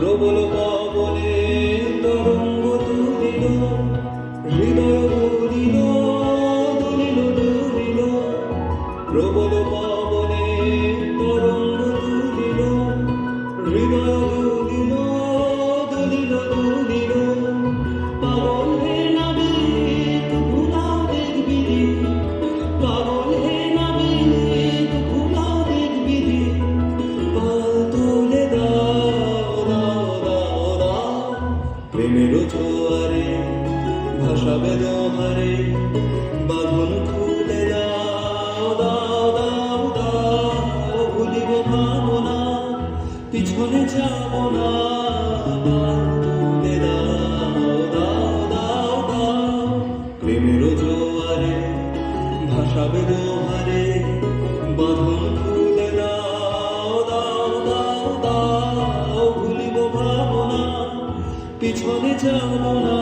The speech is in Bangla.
প্রবল পবনে তরঙ্গ তুলিল, হৃদয় দুলিল দুলিল দুলিল। প্রবল পবনে তরঙ্গ তুলিল, হৃদয় দুলিল দুলিল দুলিল। পাগল হে নাবিক ভুলাও দেখবি রে, পাগল হে নাবিক ভুলাও দেখবি রে। পাল তুলে দাও দাও দাও দাও, প্রেমের জোয়ারে ভাসাবে দোহারে। বাঁধন খুলে দাও দাও দাও দাও, ভুলিব ভাবনা পিছনে যাব না। পাল তুলে দাও দাও দাও দাও, প্রেমের জোয়ারে ভাসাবে দোহারে। বাঁধন খুলে দাও দাও দাও দাও, ভুলিব ভাবনা পিছনে যাব না।